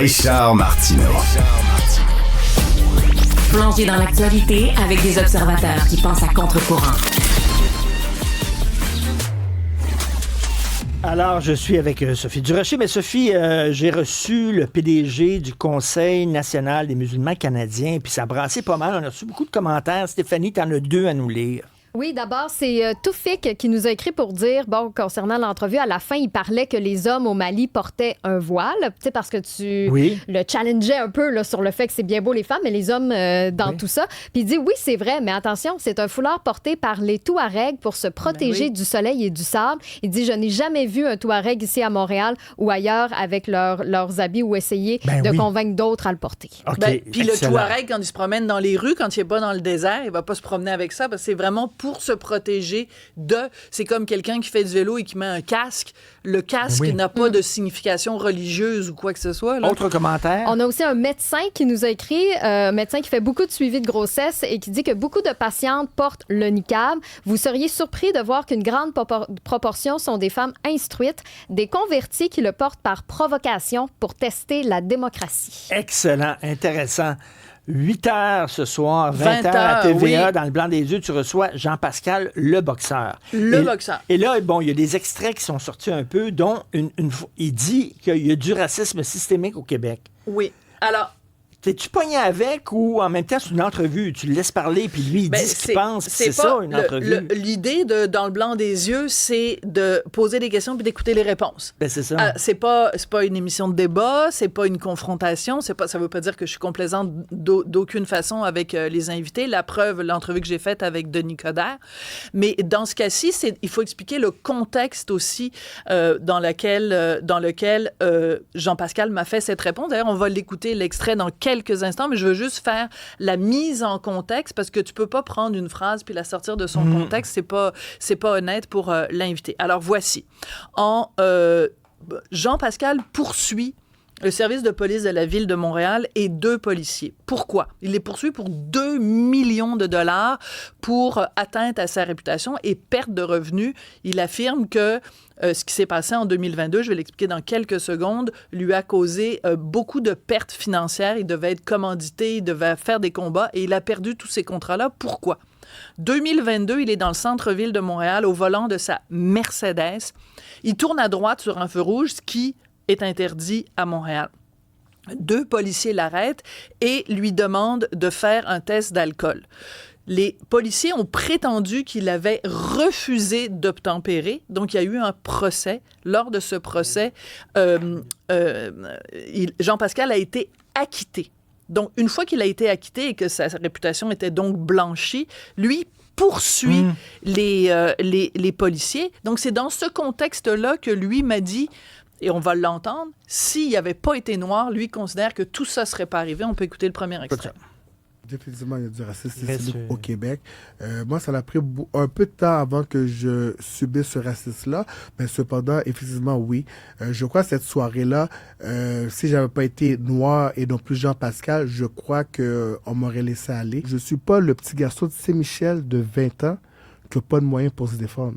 Richard Martineau. Plongé dans l'actualité avec des observateurs qui pensent à contre-courant. Alors, je suis avec Sophie Durocher. Mais Sophie, j'ai reçu le PDG du Conseil national des musulmans canadiens, puis ça a brassé pas mal. On a reçu beaucoup de commentaires. Stéphanie, t'en as 2 à nous lire. Oui, d'abord, c'est Toufik qui nous a écrit pour dire, bon, concernant l'entrevue, à la fin, il parlait que les hommes au Mali portaient un voile, tu sais, parce que tu le challengeais un peu là, sur le fait que c'est bien beau les femmes, mais les hommes dans tout ça. Puis il dit, oui, c'est vrai, mais attention, c'est un foulard porté par les Touaregs pour se protéger du soleil et du sable. Il dit, je n'ai jamais vu un Touareg ici à Montréal ou ailleurs avec leurs habits ou essayer de convaincre d'autres à le porter. Okay, puis le Touareg, quand il se promène dans les rues, quand il n'est pas dans le désert, il va pas se promener avec ça, parce que c'est vraiment pour se protéger de... C'est comme quelqu'un qui fait du vélo et qui met un casque. Le casque n'a pas de signification religieuse ou quoi que ce soit. Là. Autre commentaire? On a aussi un médecin qui nous a écrit, un médecin qui fait beaucoup de suivi de grossesse et qui dit que beaucoup de patientes portent le niqab. Vous seriez surpris de voir qu'une grande proportion sont des femmes instruites, des convertis qui le portent par provocation pour tester la démocratie. Excellent, intéressant. 8h ce soir, 20h à TVA, dans le blanc des yeux, tu reçois Jean-Pascal, le boxeur. Boxeur. Et là, bon, il y a des extraits qui sont sortis un peu, dont il dit qu'il y a du racisme systémique au Québec. Oui. Alors... T'es-tu pogné avec ou en même temps c'est une entrevue? Tu le laisses parler puis lui il dit ce qu'il pense. C'est ça une entrevue. L'idée dans le blanc des yeux, c'est de poser des questions puis d'écouter les réponses. Ben c'est ça. C'est pas une émission de débat, c'est pas une confrontation, ça veut pas dire que je suis complaisante d'aucune façon avec les invités. La preuve, l'entrevue que j'ai faite avec Denis Coderre. Mais dans ce cas-ci, il faut expliquer le contexte aussi dans lequel Jean-Pascal m'a fait cette réponse. D'ailleurs, on va l'écouter l'extrait dans quelques instants, mais je veux juste faire la mise en contexte parce que tu peux pas prendre une phrase puis la sortir de son contexte. C'est pas honnête pour l'invité. Alors voici. Jean-Pascal poursuit le service de police de la ville de Montréal et 2 policiers. Pourquoi? Il les poursuit pour 2 millions de dollars pour atteinte à sa réputation et perte de revenus. Il affirme que ce qui s'est passé en 2022, je vais l'expliquer dans quelques secondes, lui a causé beaucoup de pertes financières. Il devait être commandité, il devait faire des combats et il a perdu tous ces contrats-là. Pourquoi? 2022, il est dans le centre-ville de Montréal au volant de sa Mercedes. Il tourne à droite sur un feu rouge, ce qui est interdit à Montréal. 2 policiers l'arrêtent et lui demandent de faire un test d'alcool. Les policiers ont prétendu qu'il avait refusé d'obtempérer, donc il y a eu un procès. Lors de ce procès, Jean-Pascal a été acquitté. Donc, une fois qu'il a été acquitté et que sa réputation était donc blanchie, lui poursuit les policiers. Donc, c'est dans ce contexte-là que lui m'a dit... Et on va l'entendre. S'il n'avait pas été noir, lui considère que tout ça ne serait pas arrivé. On peut écouter le premier extrait. Définitivement, il y a du racisme au Québec. Moi, ça a pris un peu de temps avant que je subisse ce racisme-là. Mais cependant, effectivement, oui. Je crois que cette soirée-là, si je n'avais pas été noir et non plus Jean-Pascal, je crois qu'on m'aurait laissé aller. Je ne suis pas le petit garçon de Saint-Michel de 20 ans qui n'a pas de moyens pour se défendre.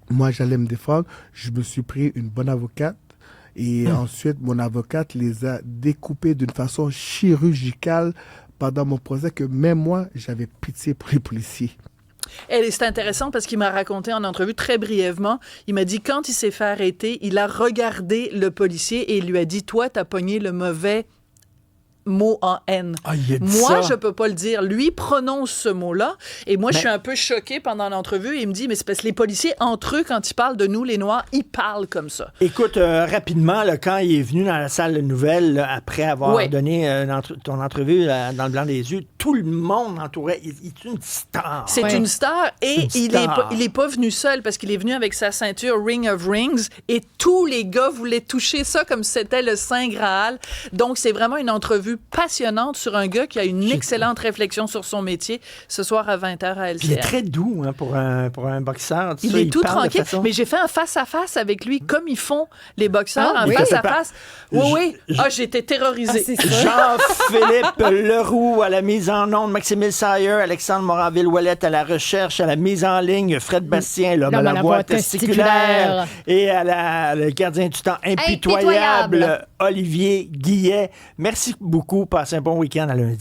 Moi, j'allais me défendre. Je me suis pris une bonne avocate. Et ensuite, mon avocate les a découpés d'une façon chirurgicale pendant mon procès que même moi, j'avais pitié pour les policiers. Et c'est intéressant parce qu'il m'a raconté en entrevue très brièvement, il m'a dit quand il s'est fait arrêter, il a regardé le policier et il lui a dit « Toi, t'as pogné le mauvais mot en haine. » Moi, je peux pas le dire. Lui prononce ce mot-là et moi, je suis un peu choquée pendant l'entrevue et il me dit, mais c'est parce que les policiers, entre eux, quand ils parlent de nous, les Noirs, ils parlent comme ça. Écoute, rapidement, là, quand il est venu dans la salle de nouvelles, là, après avoir donné ton entrevue là, dans le blanc des yeux, tout le monde l'entourait. Il est une star. C'est une star et il est pas venu seul parce qu'il est venu avec sa ceinture Ring of Rings et tous les gars voulaient toucher ça comme si c'était le Saint Graal. Donc, c'est vraiment une entrevue passionnante sur un gars qui a une excellente réflexion sur son métier ce soir à 20h à LCN. Puis il est très doux hein, pour un boxeur. Il est tout tranquille. Mais j'ai fait un face-à-face avec lui comme ils font les boxeurs en face-à-face. Oui. J'ai été terrorisée. Jean-Philippe Leroux à la mise en onde, Maxime Sayer, Alexandre Moranville-Ouellette à la recherche, à la mise en ligne, Fred Bastien, l'homme à la voix testiculaire et à le gardien du temps impitoyable, Olivier Guillet. Merci beaucoup. Passez un bon week-end à lundi.